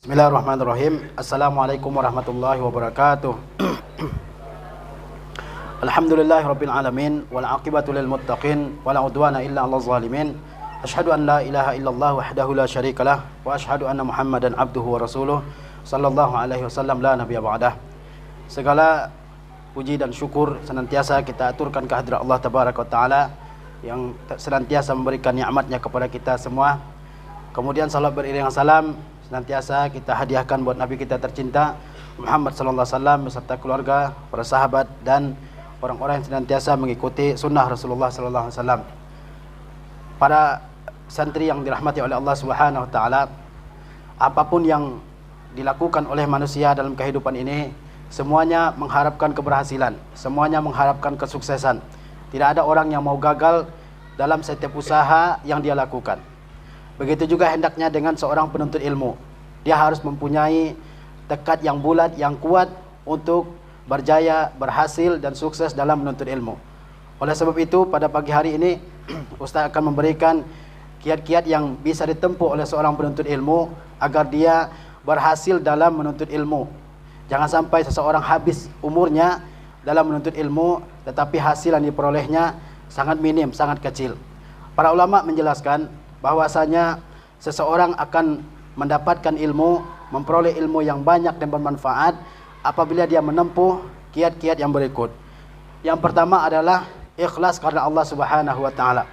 Bismillahirrahmanirrahim. Assalamualaikum warahmatullahi wabarakatuh. Alhamdulillahirabbil alamin wal aqibatu lil muttaqin wala udwana illa 'alal zalimin. Asyhadu an la ilaha illallah wahdahu la syarikalah wa asyhadu anna Muhammadan abduhu wa rasuluh sallallahu alaihi wasallam la nabiyya ba'dah. Segala puji dan syukur senantiasa kita aturkan kehadirat Allah tabaraka wa taala yang senantiasa memberikan nikmatnya kepada kita semua. Kemudian salat beriringan salam senantiasa kita hadiahkan buat Nabi kita tercinta Muhammad sallallahu alaihi wasallam beserta keluarga, para sahabat dan orang-orang yang senantiasa mengikuti sunnah Rasulullah sallallahu alaihi wasallam. Para santri yang dirahmati oleh Allah Subhanahu wa taala, apapun yang dilakukan oleh manusia dalam kehidupan ini semuanya mengharapkan keberhasilan, semuanya mengharapkan kesuksesan. Tidak ada orang yang mau gagal dalam setiap usaha yang dia lakukan. Begitu juga hendaknya dengan seorang penuntut ilmu. Dia harus mempunyai tekad yang bulat, yang kuat untuk berjaya, berhasil dan sukses dalam menuntut ilmu. Oleh sebab itu pada pagi hari ini Ustaz akan memberikan kiat-kiat yang bisa ditempuh oleh seorang penuntut ilmu agar dia berhasil dalam menuntut ilmu. Jangan sampai seseorang habis umurnya dalam menuntut ilmu tetapi hasil yang diperolehnya sangat minim, sangat kecil. Para ulama menjelaskan bahwasanya seseorang akan mendapatkan ilmu, memperoleh ilmu yang banyak dan bermanfaat apabila dia menempuh kiat-kiat yang berikut. Yang pertama adalah ikhlas karena Allah Subhanahu wa taala.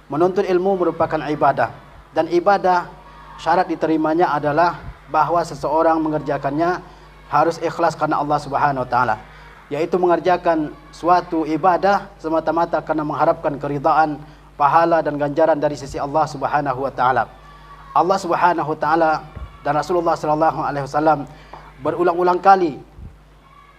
Menuntut ilmu merupakan ibadah dan ibadah syarat diterimanya adalah bahwa seseorang mengerjakannya harus ikhlas karena Allah Subhanahu wa taala, yaitu mengerjakan suatu ibadah semata-mata karena mengharapkan keridhaan, pahala dan ganjaran dari sisi Allah Subhanahu wa taala. Allah Subhanahu wa taala dan Rasulullah sallallahu alaihi wasallam berulang-ulang kali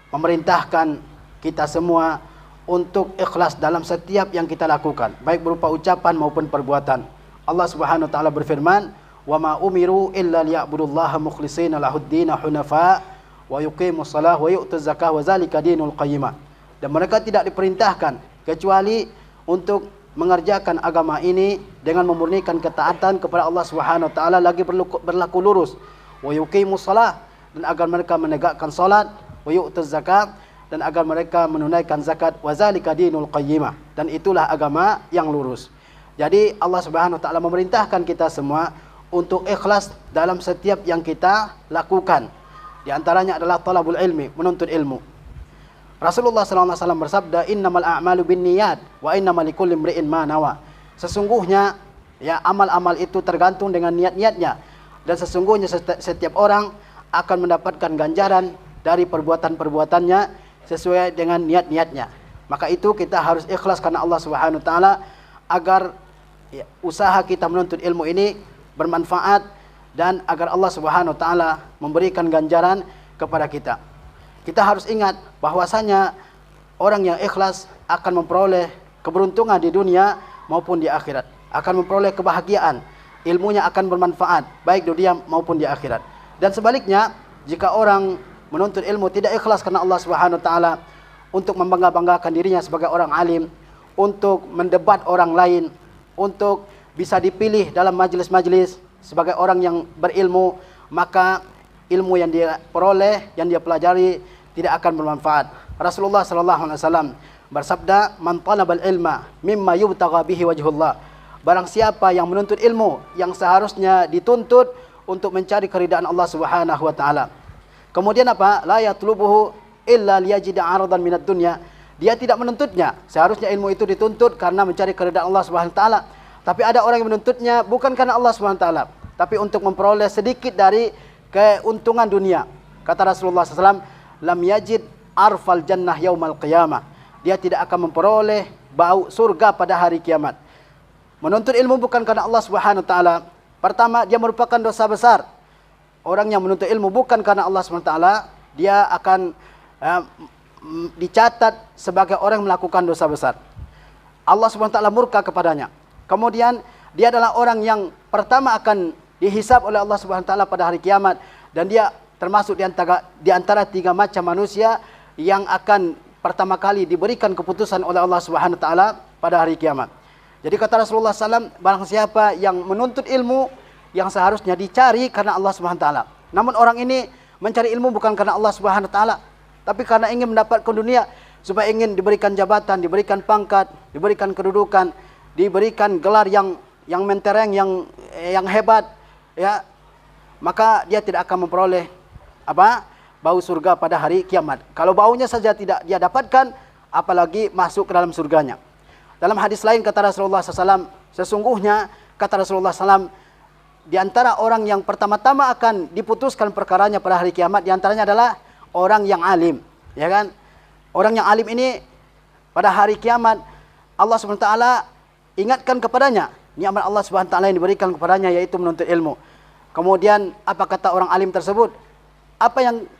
memerintahkan kita semua untuk ikhlas dalam setiap yang kita lakukan, baik berupa ucapan maupun perbuatan. Allah Subhanahu wa taala berfirman, "Wa ma umiru illa liya'budullaha mukhlishina lahud-din hunafa wa yuqimus shalah wa yu'tuz zakah wa zalika dinul qayyimah." Dan mereka tidak diperintahkan kecuali untuk mengerjakan agama ini dengan memurnikan ketaatan kepada Allah Subhanahu wa taala lagi berlaku lurus, wa yuqimus shalah, dan agar mereka menegakkan salat, wa yu'tuz zakat, dan agar mereka menunaikan zakat, wa zalika dinul qayyimah, dan itulah agama yang lurus. Jadi Allah Subhanahu wa taala memerintahkan kita semua untuk ikhlas dalam setiap yang kita lakukan. Di antaranya adalah talabul ilmi, menuntut ilmu. Rasulullah sallallahu alaihi wasallam bersabda, "Innamal a'malu binniyat wa innamal likulli imri'in ma nawa." Sesungguhnya ya amal-amal itu tergantung dengan niat-niatnya, dan sesungguhnya setiap orang akan mendapatkan ganjaran dari perbuatan-perbuatannya sesuai dengan niat-niatnya. Maka itu kita harus ikhlas karena Allah Subhanahu wa taala agar ya, usaha kita menuntut ilmu ini bermanfaat dan agar Allah Subhanahu wa taala memberikan ganjaran kepada kita. Kita harus ingat bahwasanya orang yang ikhlas akan memperoleh keberuntungan di dunia maupun di akhirat, akan memperoleh kebahagiaan, ilmunya akan bermanfaat baik di dunia maupun di akhirat. Dan sebaliknya, jika orang menuntut ilmu tidak ikhlas karena Allah Subhanahu wa taala untuk membangga-banggakan dirinya sebagai orang alim, untuk mendebat orang lain, untuk bisa dipilih dalam majelis-majelis sebagai orang yang berilmu, maka ilmu yang dia peroleh, yang dia pelajari tidak akan bermanfaat. Rasulullah sallallahu alaihi wasallam bersabda, "Man talabal ilma mimma yubtagha bihi wajhullah." Barang siapa yang menuntut ilmu yang seharusnya dituntut untuk mencari keridaan Allah Subhanahu wa taala. Kemudian apa? La yatlubuhu illa liyajida 'aradan minad dunya. Dia tidak menuntutnya. Seharusnya ilmu itu dituntut karena mencari keridaan Allah Subhanahu wa taala. Tapi ada orang yang menuntutnya bukan karena Allah Subhanahu wa taala, tapi untuk memperoleh sedikit dari keuntungan dunia. Kata Rasulullah SAW, "Lam yajid arfal jannah yaumal qiyamah." Dia tidak akan memperoleh bau surga pada hari kiamat. Menuntut ilmu bukan karena Allah Subhanahu wa taala. Pertama, dia merupakan dosa besar. Orang yang menuntut ilmu bukan karena Allah Subhanahu wa taala, dia akan dicatat sebagai orang yang melakukan dosa besar. Allah Subhanahu wa taala murka kepadanya. Kemudian dia adalah orang yang pertama akan dihisab oleh Allah Subhanahu wa taala pada hari kiamat, dan dia termasuk di antara tiga macam manusia yang akan pertama kali diberikan keputusan oleh Allah Subhanahu wa taala pada hari kiamat. Jadi kata Rasulullah SAW, barang siapa yang menuntut ilmu yang seharusnya dicari karena Allah Subhanahu wa taala, Namun orang ini mencari ilmu bukan karena Allah Subhanahu wa taala, tapi karena ingin mendapatkan dunia, supaya ingin diberikan jabatan, diberikan pangkat, diberikan kedudukan, diberikan gelar yang mentereng, yang hebat, ya. Maka dia tidak akan memperoleh bau surga pada hari kiamat. Kalau baunya saja tidak dia dapatkan, apalagi masuk ke dalam surganya. Dalam hadis lain kata Rasulullah SAW, sesungguhnya kata Rasulullah SAW, di antara orang yang pertama-tama akan diputuskan perkaranya pada hari kiamat, di antaranya adalah orang yang alim, ya kan? Orang yang alim ini pada hari kiamat Allah SWT ingatkan kepadanya nikmat Allah SWT yang diberikan kepadanya, yaitu menuntut ilmu. Kemudian apa kata orang alim tersebut? Apa yang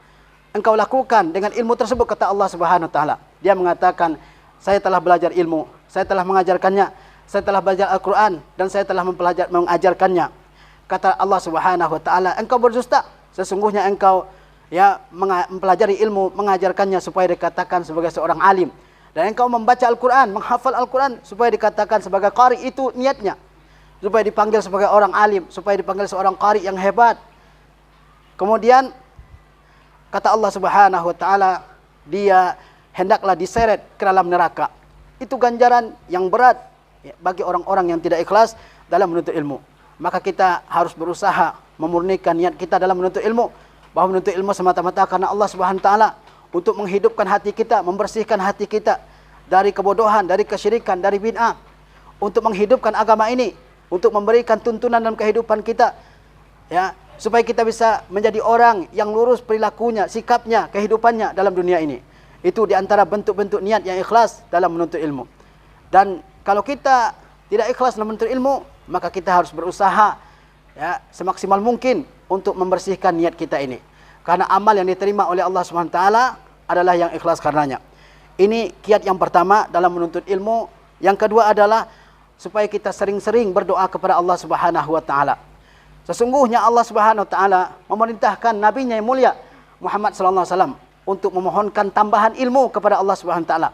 engkau lakukan dengan ilmu tersebut? Kata Allah Subhanahu wa taala. Dia mengatakan, saya telah belajar ilmu, saya telah mengajarkannya, saya telah belajar Al-Quran, dan saya telah mengajarkannya. Kata Allah Subhanahu wa taala, engkau berdusta. Sesungguhnya engkau mempelajari ilmu, mengajarkannya supaya dikatakan sebagai seorang alim. Dan engkau membaca Al-Quran, menghafal Al-Quran supaya dikatakan sebagai qari, itu niatnya. Supaya dipanggil sebagai orang alim, supaya dipanggil seorang qari yang hebat. Kemudian kata Allah Subhanahu wa taala, dia hendaklah diseret ke dalam neraka. Itu ganjaran yang berat bagi orang-orang yang tidak ikhlas dalam menuntut ilmu. Maka kita harus berusaha memurnikan niat kita dalam menuntut ilmu, bahwa menuntut ilmu semata-mata karena Allah Subhanahu wa taala, untuk menghidupkan hati kita, membersihkan hati kita dari kebodohan, dari kesyirikan, dari bid'ah, untuk menghidupkan agama ini, untuk memberikan tuntunan dalam kehidupan kita, ya, supaya kita bisa menjadi orang yang lurus perilakunya, sikapnya, kehidupannya dalam dunia ini. Itu diantara bentuk-bentuk niat yang ikhlas dalam menuntut ilmu. Dan kalau kita tidak ikhlas dalam menuntut ilmu, maka kita harus berusaha, ya, semaksimal mungkin untuk membersihkan niat kita ini. Karena amal yang diterima oleh Allah SWT adalah yang ikhlas karenanya. Ini kiat yang pertama dalam menuntut ilmu. Yang kedua adalah supaya kita sering-sering berdoa kepada Allah Subhanahu wa taala. Sesungguhnya Allah Subhanahu wa taala memerintahkan nabinya yang mulia Muhammad sallallahu alaihi wasallam untuk memohonkan tambahan ilmu kepada Allah Subhanahu wa taala.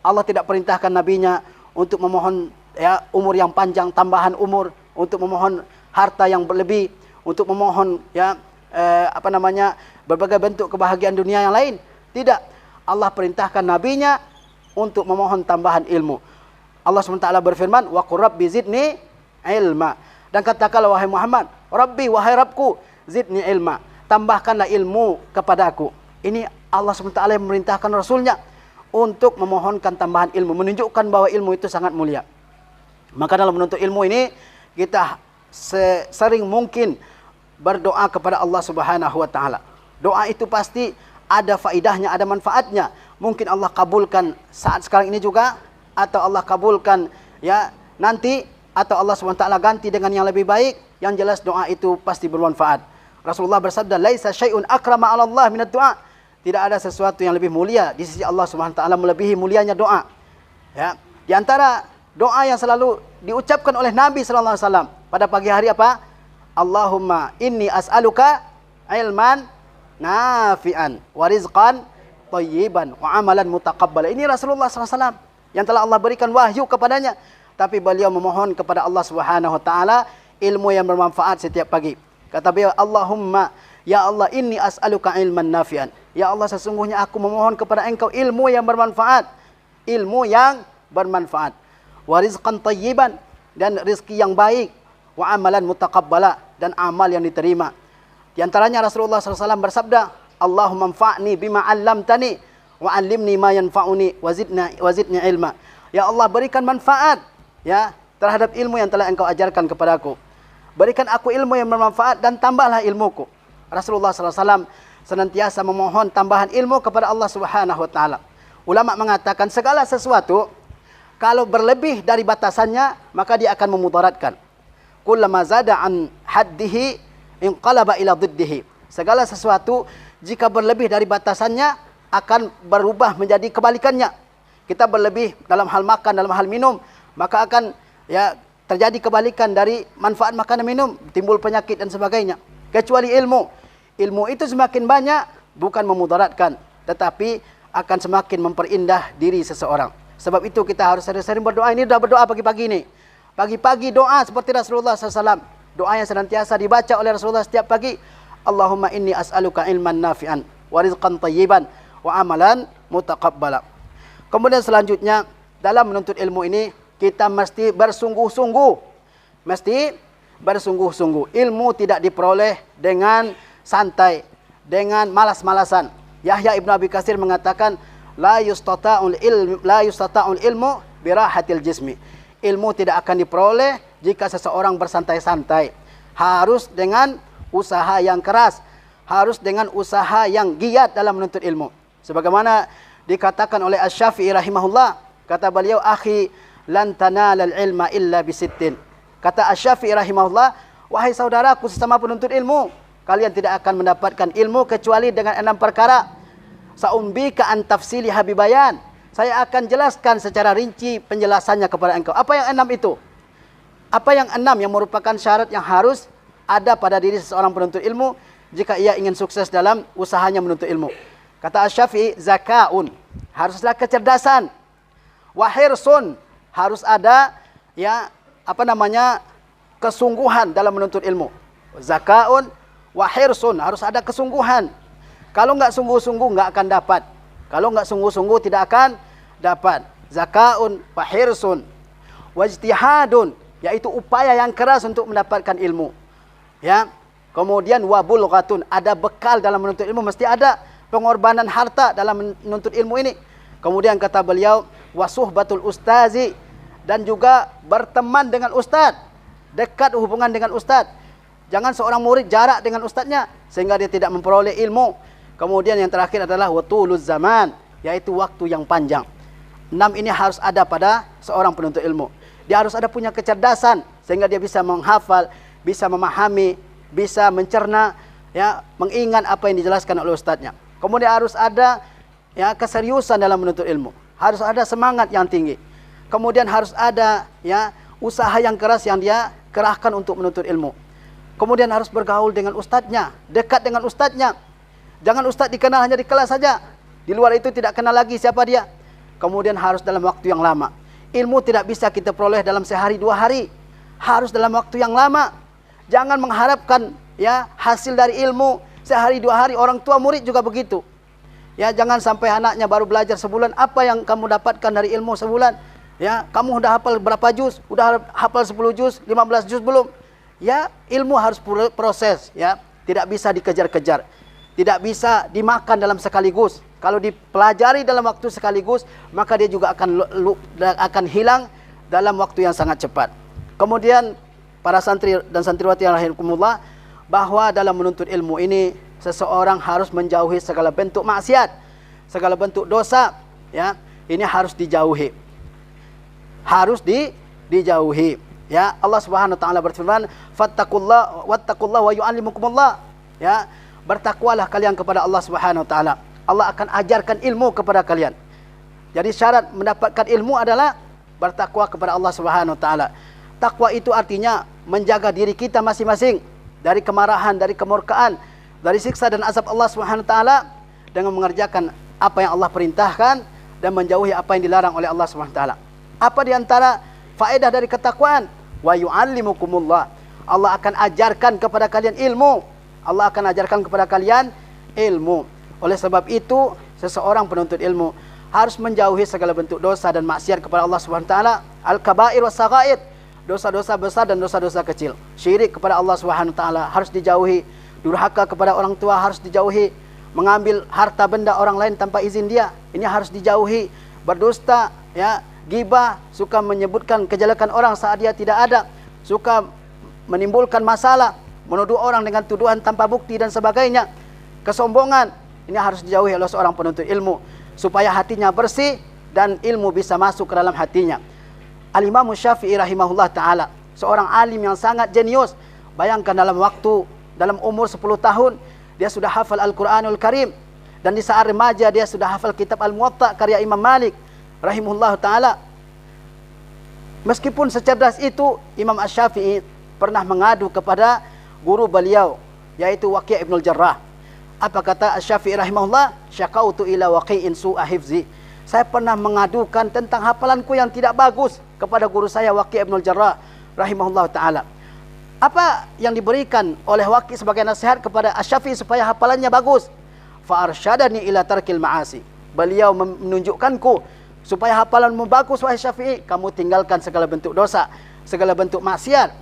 Allah tidak perintahkan nabinya untuk memohon, ya, umur yang panjang, tambahan umur, untuk memohon harta yang berlebih, untuk memohon, ya, berbagai bentuk kebahagiaan dunia yang lain. Tidak. Allah perintahkan nabinya untuk memohon tambahan ilmu. Allah SWT berfirman, wa qur rabbi zidni ilma. Dan katakanlah, wahai Muhammad, Rabbi, wahai Rabbku, zidni ilma, tambahkanlah ilmu kepadaku. Ini Allah SWT yang memerintahkan Rasulnya untuk memohonkan tambahan ilmu, menunjukkan bahwa ilmu itu sangat mulia. Maka dalam menuntut ilmu ini, kita sering mungkin berdoa kepada Allah Subhanahu wa taala. Doa itu pasti ada faidahnya, ada manfaatnya. Mungkin Allah kabulkan saat sekarang ini juga, atau Allah kabulkan, ya, nanti, atau Allah SWT ganti dengan yang lebih baik. Yang jelas doa itu pasti bermanfaat. Rasulullah bersabda, laisa syai'un akrama 'ala Allah minad du'a. Tidak ada sesuatu yang lebih mulia di sisi Allah SWT melebihi mulianya doa. Ya, di antara doa yang selalu diucapkan oleh Nabi sallallahu alaihi wasallam pada pagi hari apa? Allahumma inni as'aluka ilman nafi'an wa rizqan thayyiban wa amalan mutaqabbala. Ini Rasulullah SAW yang telah Allah berikan wahyu kepadanya, tapi beliau memohon kepada Allah Subhanahu wa taala ilmu yang bermanfaat setiap pagi. Kata beliau, Allahumma, ya Allah, inni as'aluka ilman nafi'an. Ya Allah, sesungguhnya aku memohon kepada Engkau ilmu yang bermanfaat. Ilmu yang bermanfaat. Wa rizqan thayyiban, dan rizki yang baik. Wa amalan mutaqabbala, dan amal yang diterima. Di antaranya Rasulullah SAW bersabda, Allahumma anfa'ni bima 'allamtani wa 'allimni ma yanfa'uni wa zidni ilma. Ya Allah, berikan manfaat, ya, terhadap ilmu yang telah Engkau ajarkan kepadaku. Berikan aku ilmu yang bermanfaat dan tambahlah ilmuku. Rasulullah SAW senantiasa memohon tambahan ilmu kepada Allah Subhanahu wa taala. Ulama mengatakan segala sesuatu kalau berlebih dari batasannya, maka dia akan memudaratkan. Kullama zada an haddihi inqalaba ila dhiddihi. Segala sesuatu jika berlebih dari batasannya akan berubah menjadi kebalikannya. Kita berlebih dalam hal makan, dalam hal minum, maka akan, ya, terjadi kebalikan dari manfaat makan dan minum, timbul penyakit dan sebagainya. Kecuali ilmu. Ilmu itu semakin banyak bukan memudaratkan, tetapi akan semakin memperindah diri seseorang. Sebab itu kita harus sering-sering berdoa. Ini sudah berdoa pagi-pagi ini. Pagi-pagi doa seperti Rasulullah SAW. Doa yang senantiasa dibaca oleh Rasulullah setiap pagi. Allahumma inni as'aluka ilman nafi'an wa rizqan thayyiban wa amalan mutaqabbala. Kemudian selanjutnya dalam menuntut ilmu ini kita mesti bersungguh-sungguh. Mesti bersungguh-sungguh. Ilmu tidak diperoleh dengan santai, dengan malas-malasan. Yahya Ibn Abi Katsir mengatakan la yustata'ul ilmu birahatil jismi. Ilmu tidak akan diperoleh jika seseorang bersantai-santai. Harus dengan usaha yang keras, harus dengan usaha yang giat dalam menuntut ilmu. Sebagaimana dikatakan oleh Asy-Syafi'i rahimahullah, kata beliau, akhi lan tanalal ilma illa bisittin. Kata Asy-Syafi'i rahimahullah, wahai saudaraku sesama penuntut ilmu, kalian tidak akan mendapatkan ilmu kecuali dengan 6 perkara. Sa'umbika an tafsili habibayan. Saya akan jelaskan secara rinci penjelasannya kepada engkau. Apa yang 6 itu? Apa yang 6 yang merupakan syarat yang harus ada pada diri seseorang penuntut ilmu jika ia ingin sukses dalam usahanya menuntut ilmu? Kata Asy-Syafi'i, zakaun, haruslah kecerdasan. Wahirsun, harus ada kesungguhan dalam menuntut ilmu. Zakaun, wahirsun, harus ada kesungguhan. Kalau enggak sungguh-sungguh enggak akan dapat. Kalau enggak sungguh-sungguh tidak akan dapat. Zakaun, wahirsun. Wajtihadun, yaitu upaya yang keras untuk mendapatkan ilmu. Ya. Kemudian wabulghatun, ada bekal dalam menuntut ilmu, mesti ada pengorbanan harta dalam menuntut ilmu ini. Kemudian kata beliau, wasuhbatul ustazi, dan juga berteman dengan ustaz, dekat hubungan dengan ustaz. Jangan seorang murid jarak dengan ustaznya sehingga dia tidak memperoleh ilmu. Kemudian yang terakhir adalah watuluz zaman, yaitu waktu yang panjang. 6 ini harus ada pada seorang penuntut ilmu. Dia harus ada punya kecerdasan sehingga dia bisa menghafal, bisa memahami, bisa mencerna, ya, mengingat apa yang dijelaskan oleh ustaznya. Kemudian harus ada keseriusan dalam menuntut ilmu. Harus ada semangat yang tinggi. Kemudian harus ada usaha yang keras yang dia kerahkan untuk menuntut ilmu. Kemudian harus bergaul dengan ustaznya, dekat dengan ustaznya. Jangan ustaz dikenal hanya di kelas saja. Di luar itu tidak kenal lagi siapa dia. Kemudian harus dalam waktu yang lama. Ilmu tidak bisa kita peroleh dalam sehari 2 hari. Harus dalam waktu yang lama. Jangan mengharapkan hasil dari ilmu sehari 2 hari. Orang tua murid juga begitu. Ya, jangan sampai anaknya baru belajar sebulan, apa yang kamu dapatkan dari ilmu sebulan? Ya, kamu sudah hafal berapa juz? Sudah hafal 10 juz, 15 juz belum? Ya, ilmu harus proses, ya. Tidak bisa dikejar-kejar. Tidak bisa dimakan dalam sekaligus. Kalau dipelajari dalam waktu sekaligus, maka dia juga akan hilang dalam waktu yang sangat cepat. Kemudian para santri dan santriwati yang rahimakumullah, bahwa dalam menuntut ilmu ini seseorang harus menjauhi segala bentuk maksiat, segala bentuk dosa, ya. Ini harus dijauhi. Harus dijauhi. Ya, Allah Subhanahu wa taala berfirman, "Fattaqullaha wattaqullaha wa yu'allimukumullah." Ya, bertakwalah kalian kepada Allah Subhanahu wa taala. Allah akan ajarkan ilmu kepada kalian. Jadi syarat mendapatkan ilmu adalah bertakwa kepada Allah Subhanahu wa taala. Takwa itu artinya menjaga diri kita masing-masing dari kemarahan, dari kemurkaan, dari siksa dan azab Allah Subhanahu wa taala dengan mengerjakan apa yang Allah perintahkan dan menjauhi apa yang dilarang oleh Allah Subhanahu wa taala. Apa di antara faedah dari ketakwaan? Wa yu'allimukumullah. Allah akan ajarkan kepada kalian ilmu. Allah akan ajarkan kepada kalian ilmu. Oleh sebab itu, seseorang penuntut ilmu harus menjauhi segala bentuk dosa dan maksiat kepada Allah Subhanahu wa taala, al-kaba'ir was-saghair, dosa-dosa besar dan dosa-dosa kecil. Syirik kepada Allah Subhanahu wa taala harus dijauhi, durhaka kepada orang tua harus dijauhi, mengambil harta benda orang lain tanpa izin dia, ini harus dijauhi, berdusta, ya, ghibah, suka menyebutkan kejelekan orang saat dia tidak ada, suka menimbulkan masalah, menuduh orang dengan tuduhan tanpa bukti dan sebagainya, kesombongan, ini harus dijauhi oleh seorang penuntut ilmu supaya hatinya bersih dan ilmu bisa masuk ke dalam hatinya. Al-Imam Syafi'i rahimahullah ta'ala, seorang alim yang sangat jenius. Bayangkan dalam umur 10 tahun dia sudah hafal Al-Quranul Karim, dan di saat remaja dia sudah hafal kitab Al-Muwatta karya Imam Malik rahimahullah ta'ala. Meskipun secerdas itu, Imam Asy-Syafi'i pernah mengadu kepada guru beliau, yaitu Waqi' ibn al-Jarrah. Apa kata Asy-Syafi'i rahimahullah? Syakautu ila Waqi'in su'a hifzi. Saya pernah mengadukan tentang hafalanku yang tidak bagus kepada guru saya Waqi' ibn al-Jarrah rahimahullah ta'ala. Apa yang diberikan oleh Waqi sebagai nasihat kepada Asy-Syafi'i supaya hafalannya bagus? Fa arsyadani ila tarkil ma'asi. Beliau menunjukkanku supaya hafalanmu bagus wahai Syafi'i, kamu tinggalkan segala bentuk dosa, segala bentuk maksiat.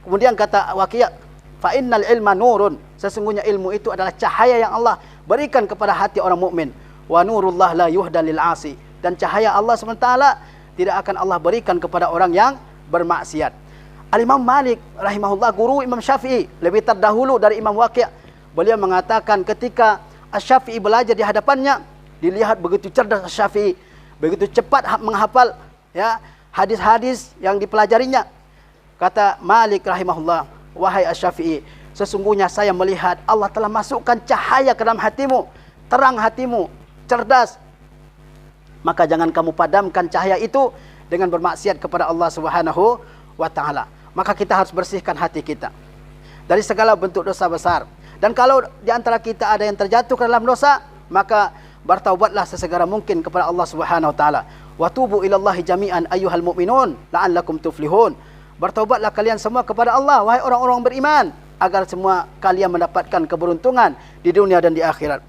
Kemudian kata Waqi', fa innal ilma nurun. Sesungguhnya ilmu itu adalah cahaya yang Allah berikan kepada hati orang mukmin. Wa nurullah la yuhda lil 'asi. Dan cahaya Allah SWT tidak akan Allah berikan kepada orang yang bermaksiat. Al-Imam Malik rahimahullah, guru Imam Syafi'i, lebih terdahulu dari Imam Waqi'. Beliau mengatakan ketika Asy-Syafi'i belajar di hadapannya, dilihat begitu cerdas Asy-Syafi'i, begitu cepat menghafal ya hadis-hadis yang dipelajarinya. Kata Malik rahimahullah, wahai Asy-Syafi'i, sesungguhnya saya melihat Allah telah masukkan cahaya ke dalam hatimu, terang hatimu, cerdas. Maka jangan kamu padamkan cahaya itu dengan bermaksiat kepada Allah Subhanahu wa taala. Maka kita harus bersihkan hati kita dari segala bentuk dosa besar. Dan kalau di antara kita ada yang terjatuh ke dalam dosa, maka bertaubatlah sesegera mungkin kepada Allah Subhanahu wa taala. Wa tubu ilallahi jami'an ayyuhal mu'minun la'allakum tuflihun. Bertaubatlah kalian semua kepada Allah wahai orang-orang beriman, agar semua kalian mendapatkan keberuntungan di dunia dan di akhirat.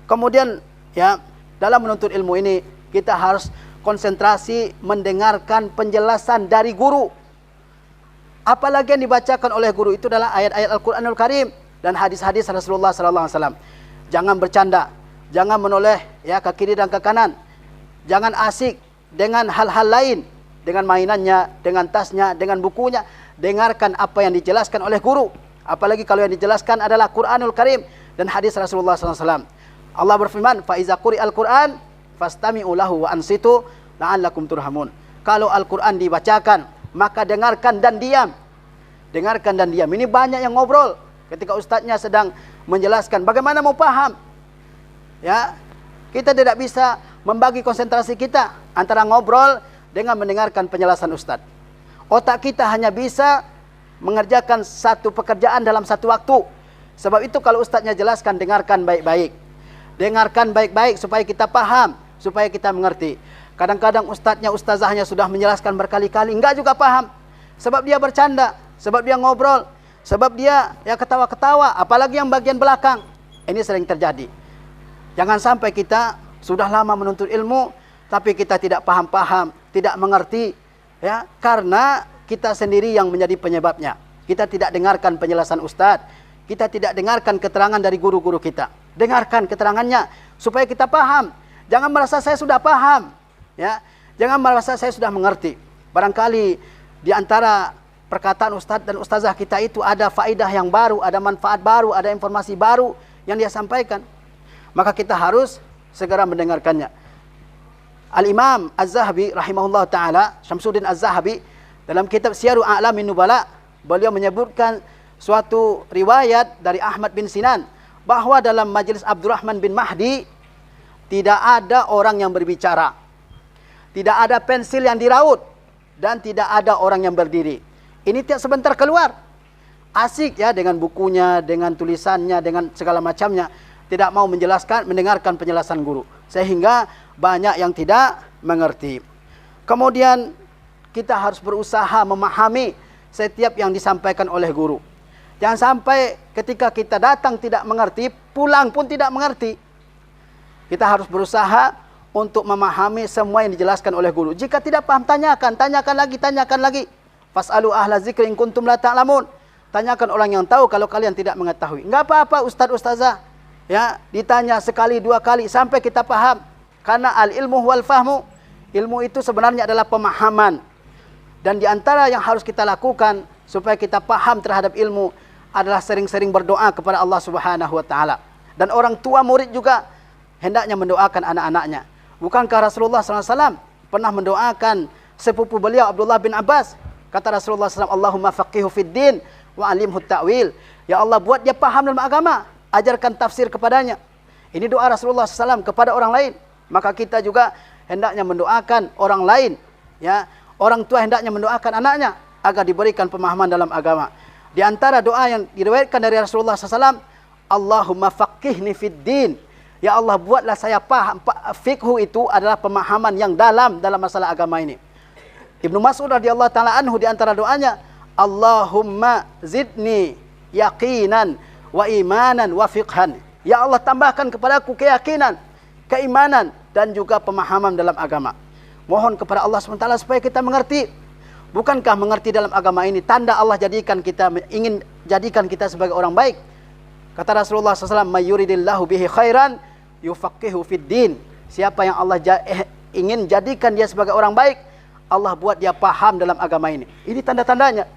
Kemudian ya, dalam menuntut ilmu ini kita harus konsentrasi mendengarkan penjelasan dari guru. Apalagi yang dibacakan oleh guru itu adalah ayat-ayat Al-Quranul Karim dan hadis-hadis Rasulullah SAW. Jangan bercanda, jangan menoleh ya ke kiri dan ke kanan. Jangan asik dengan hal-hal lain, dengan mainannya, dengan tasnya, dengan bukunya. Dengarkan apa yang dijelaskan oleh guru. Apalagi kalau yang dijelaskan adalah Quranul Karim dan hadis Rasulullah SAW. Allah berfirman, fa iza quri'al Qur'an fastami'u lahu wa ansitu la'allakum turhamun. Kalau Al-Quran dibacakan, maka dengarkan dan diam. Dengarkan dan diam. Ini banyak yang ngobrol ketika ustadznya sedang menjelaskan. Bagaimana mau paham? Ya, kita tidak bisa membagi konsentrasi kita antara ngobrol dengan mendengarkan penjelasan ustadz. Otak kita hanya bisa mengerjakan satu pekerjaan dalam satu waktu. Sebab itu kalau ustadznya jelaskan, dengarkan baik-baik. Dengarkan baik-baik supaya kita paham, supaya kita mengerti. Kadang-kadang ustadznya, ustazahnya sudah menjelaskan berkali-kali, enggak juga paham. Sebab dia bercanda, sebab dia ngobrol, sebab dia ya ketawa-ketawa, apalagi yang bagian belakang. Ini sering terjadi. Jangan sampai kita sudah lama menuntut ilmu, tapi kita tidak paham-paham, tidak mengerti, ya, karena kita sendiri yang menjadi penyebabnya. Kita tidak dengarkan penjelasan ustadz, kita tidak dengarkan keterangan dari guru-guru kita. Dengarkan keterangannya supaya kita paham. Jangan merasa saya sudah paham, ya. Jangan merasa saya sudah mengerti. Barangkali di antara perkataan ustadz dan ustazah kita itu ada faedah yang baru, ada manfaat baru, ada informasi baru yang dia sampaikan. Maka kita harus segera mendengarkannya. Al-Imam Az-Zahabi rahimahullah ta'ala, Syamsuddin Az-Zahabi, dalam kitab Syiarul A'lamin Nubala, beliau menyebutkan suatu riwayat dari Ahmad bin Sinan, bahwa dalam majelis Abdurrahman bin Mahdi tidak ada orang yang berbicara, tidak ada pensil yang diraut, dan tidak ada orang yang berdiri. Ini tiap sebentar keluar, asik ya dengan bukunya, dengan tulisannya, dengan segala macamnya, tidak mau menjelaskan, mendengarkan penjelasan guru, sehingga banyak yang tidak mengerti. Kemudian kita harus berusaha memahami setiap yang disampaikan oleh guru. Jangan sampai ketika kita datang tidak mengerti, pulang pun tidak mengerti. Kita harus berusaha untuk memahami semua yang dijelaskan oleh guru. Jika tidak paham, tanyakan lagi. Fas'alu ahla zikri in kuntum la ta'lamun. Tanyakan orang yang tahu kalau kalian tidak mengetahui. Enggak apa-apa ustaz ustazah, ya, ditanya sekali dua kali sampai kita paham. Karena al-ilmu wal fahmu, ilmu itu sebenarnya adalah pemahaman. Dan di antara yang harus kita lakukan supaya kita paham terhadap ilmu adalah sering-sering berdoa kepada Allah Subhanahu wa taala. Dan orang tua murid juga hendaknya mendoakan anak-anaknya. Bukankah Rasulullah SAW pernah mendoakan sepupu beliau Abdullah bin Abbas? Kata Rasulullah SAW, Allahumma faqihu fid din wa alimhu ta'wil. Ya Allah, buat dia paham dalam agama, ajarkan tafsir kepadanya. Ini doa Rasulullah SAW kepada orang lain. Maka kita juga hendaknya mendoakan orang lain, ya. Orang tua hendaknya mendoakan anaknya agar diberikan pemahaman dalam agama. Di antara doa yang diriwayatkan dari Rasulullah SAW, Allahumma faqihni fid din. Ya Allah, buatlah saya paham. Fikhu itu adalah pemahaman yang dalam masalah agama ini. Ibnu Mas'ud radhiyallahu taala anhu di antara doanya, Allahumma zidni yaqinan wa imanan wa fiqhan. Ya Allah, tambahkan kepadaku keyakinan, keimanan, dan juga pemahaman dalam agama. Mohon kepada Allah SWT supaya kita mengerti. Bukankah mengerti dalam agama ini tanda Allah jadikan kita, ingin jadikan kita sebagai orang baik? Kata Rasulullah SAW, "May yuridillahu bihi khairan yufaqihu fid din." Siapa yang Allah ingin jadikan dia sebagai orang baik, Allah buat dia paham dalam agama ini. Ini tanda-tandanya.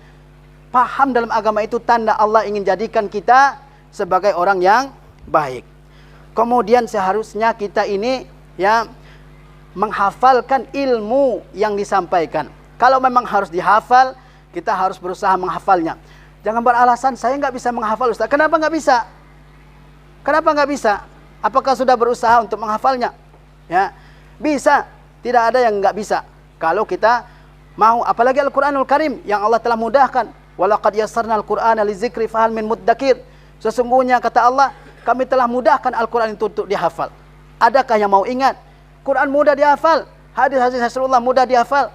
Paham dalam agama itu tanda Allah ingin jadikan kita sebagai orang yang baik. Kemudian seharusnya kita ini ya menghafalkan ilmu yang disampaikan. Kalau memang harus dihafal, kita harus berusaha menghafalnya. Jangan beralasan, saya nggak bisa menghafal, Ustaz. Kenapa nggak bisa? Kenapa nggak bisa? Apakah sudah berusaha untuk menghafalnya? Ya, bisa. Tidak ada yang nggak bisa. Kalau kita mau, apalagi Al-Quranul Karim yang Allah telah mudahkan. Walaqad yassarnal Qur'ana lizikri fahal min muddakir. Sesungguhnya kata Allah, kami telah mudahkan Al-Quran itu untuk dihafal. Adakah yang mau ingat? Quran mudah dihafal, hadis-hadis Rasulullah mudah dihafal.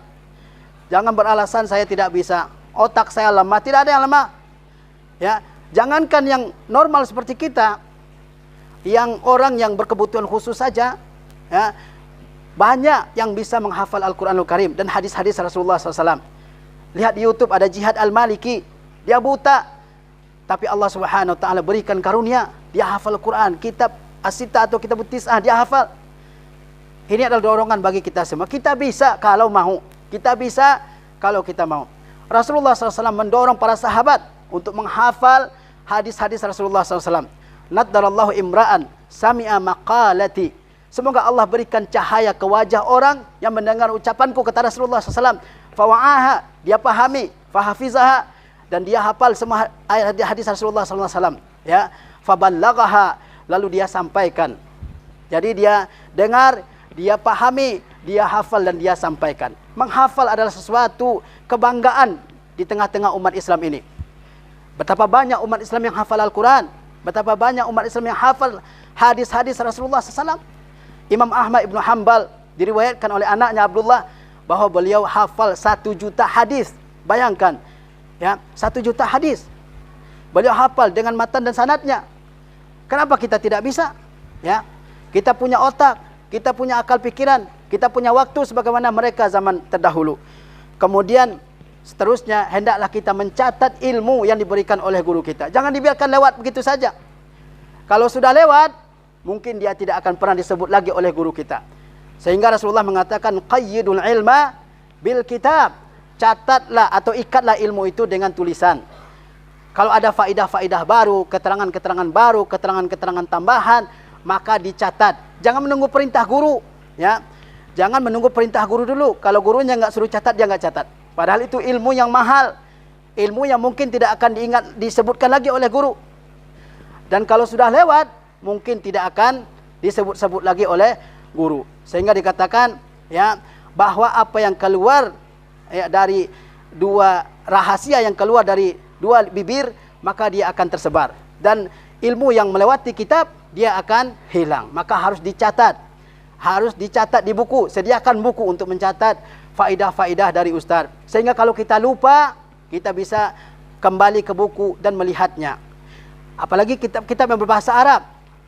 Jangan beralasan saya tidak bisa, otak saya lemah. Tidak ada yang lemah. Ya, jangankan yang normal seperti kita, yang orang yang berkebutuhan khusus saja, ya, banyak yang bisa menghafal Al-Quranul Karim dan hadis-hadis Rasulullah SAW. Lihat di YouTube ada Jihad Al-Maliki, dia buta, tapi Allah Subhanahu Wa Taala berikan karunia, dia hafal Quran, kitab As-Sittah atau kitab Tis'ah dia hafal. Ini adalah dorongan bagi kita semua. Kita bisa kalau mau. Kita bisa kalau kita mau. Rasulullah SAW mendorong para sahabat untuk menghafal hadis-hadis Rasulullah SAW. Naddarallahu imra'an sami'a maqalati. Semoga Allah berikan cahaya ke wajah orang yang mendengar ucapanku, kata Rasulullah SAW. Fawa'aha, dia pahami. Fahafizaha, dan dia hafal semua hadis Rasulullah SAW. Ya, faballaghaha, lalu dia sampaikan. Jadi dia dengar, dia pahami, dia hafal dan dia sampaikan. Menghafal adalah sesuatu kebanggaan di tengah-tengah umat Islam ini. Betapa banyak umat Islam yang hafal Al-Quran. Betapa banyak umat Islam yang hafal hadis-hadis Rasulullah SAW. Imam Ahmad Ibn Hanbal diriwayatkan oleh anaknya Abdullah bahwa beliau hafal 1 juta hadis. Bayangkan, ya, 1 juta hadis. Beliau hafal dengan matan dan sanadnya. Kenapa kita tidak bisa? Ya, kita punya otak, kita punya akal pikiran, kita punya waktu sebagaimana mereka zaman terdahulu. Kemudian seterusnya hendaklah kita mencatat ilmu yang diberikan oleh guru kita. Jangan dibiarkan lewat begitu saja. Kalau sudah lewat, mungkin dia tidak akan pernah disebut lagi oleh guru kita. Sehingga Rasulullah mengatakan qayyidul ilma bil kitab. Catatlah atau ikatlah ilmu itu dengan tulisan. Kalau ada faidah-faidah baru, keterangan-keterangan baru, keterangan-keterangan tambahan, maka dicatat. Jangan menunggu perintah guru, ya. Jangan menunggu perintah guru dulu. Kalau gurunya nggak suruh catat, dia nggak catat. Padahal itu ilmu yang mahal, ilmu yang mungkin tidak akan disebutkan lagi oleh guru. Dan kalau sudah lewat, mungkin tidak akan disebut-sebut lagi oleh guru. Sehingga dikatakan, ya, bahwa apa yang keluar, ya, dari dua rahasia yang keluar dari dua bibir, maka dia akan tersebar. Dan ilmu yang melewati kitab, dia akan hilang. Maka harus dicatat. Harus dicatat di buku. Sediakan buku untuk mencatat faidah-faidah dari ustaz. Sehingga kalau kita lupa, kita bisa kembali ke buku dan melihatnya. Apalagi kitab-kitab yang berbahasa Arab.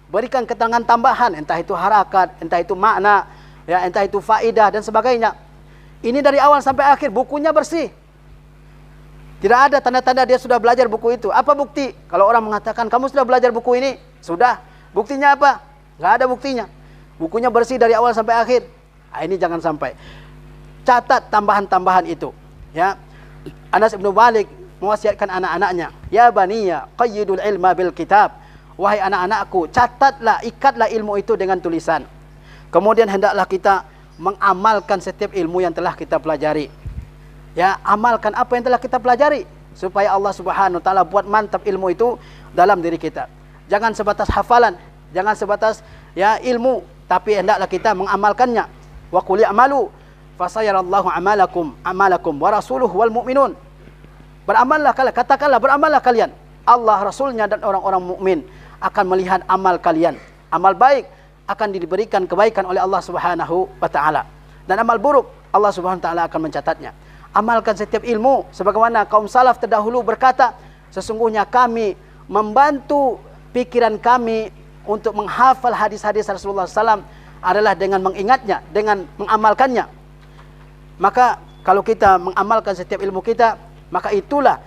Berikan keterangan tambahan, entah itu harakat, entah itu makna, ya, entah itu faidah dan sebagainya. Ini dari awal sampai akhir, bukunya bersih. Tidak ada tanda-tanda dia sudah belajar buku itu. Apa bukti? Kalau orang mengatakan, kamu sudah belajar buku ini? Sudah. Buktinya apa? Nggak ada buktinya. Bukunya bersih dari awal sampai akhir. Nah, ini jangan sampai. Catat tambahan-tambahan itu. Ya. Anas ibnu Malik mewasiatkan anak-anaknya, ya baniya, qayyidul ilma bil kitab. Wahai anak-anakku, catatlah, ikatlah ilmu itu dengan tulisan. Kemudian hendaklah kita mengamalkan setiap ilmu yang telah kita pelajari. Ya, amalkan apa yang telah kita pelajari supaya Allah Subhanahu wa taala buat mantap ilmu itu dalam diri kita. Jangan sebatas hafalan, jangan sebatas, ya, ilmu, tapi hendaklah kita mengamalkannya. Wa qul i'malu fasayarallahu amalakum wa rasuluhu wal mu'minun. Beramallah kalian, katakanlah beramallah kalian. Allah, Rasulnya dan orang-orang mukmin akan melihat amal kalian. Amal baik akan diberikan kebaikan oleh Allah Subhanahu wa taala. Dan amal buruk Allah Subhanahu wa taala akan mencatatnya. Amalkan setiap ilmu. Sebagaimana kaum salaf terdahulu berkata, sesungguhnya kami membantu pikiran kami untuk menghafal hadis-hadis Rasulullah SAW adalah dengan mengingatnya, dengan mengamalkannya. Maka kalau kita mengamalkan setiap ilmu kita, maka itulah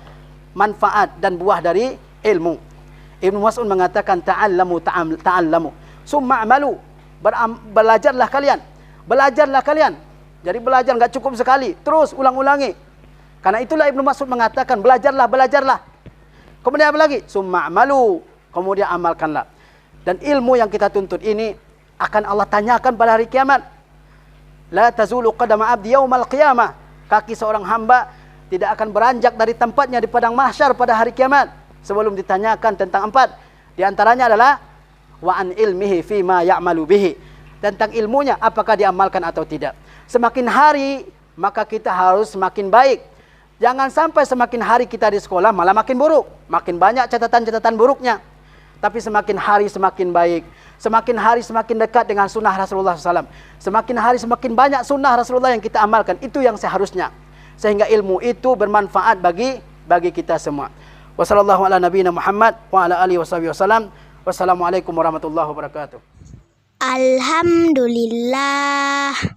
manfaat dan buah dari ilmu. Ibnu Mas'ud mengatakan, ta'allamu, summa amalu. Belajarlah kalian. Jadi belajar enggak cukup sekali, terus ulang-ulangi. Karena itulah Ibnu Mas'ud mengatakan, belajarlah. Kemudian apa lagi? Summa amalu, kemudian amalkanlah. Dan ilmu yang kita tuntut ini akan Allah tanyakan pada hari kiamat. La tazulu qadama abdi yaumal qiyamah. Kaki seorang hamba tidak akan beranjak dari tempatnya di padang mahsyar pada hari kiamat sebelum ditanyakan tentang 4. Di antaranya adalah wa an ilmihi fima ya'malu bihi. Tentang ilmunya apakah diamalkan atau tidak. Semakin hari maka kita harus semakin baik. Jangan sampai semakin hari kita di sekolah malah makin buruk. Makin banyak catatan-catatan buruknya. Tapi semakin hari semakin baik. Semakin hari semakin dekat dengan sunnah Rasulullah SAW. Semakin hari semakin banyak sunnah Rasulullah yang kita amalkan. Itu yang seharusnya. Sehingga ilmu itu bermanfaat bagi kita semua. Wassallallahu ala nabiyina Muhammad wa ala alihi wasallam. Wassalamualaikum warahmatullahi wabarakatuh. Alhamdulillah.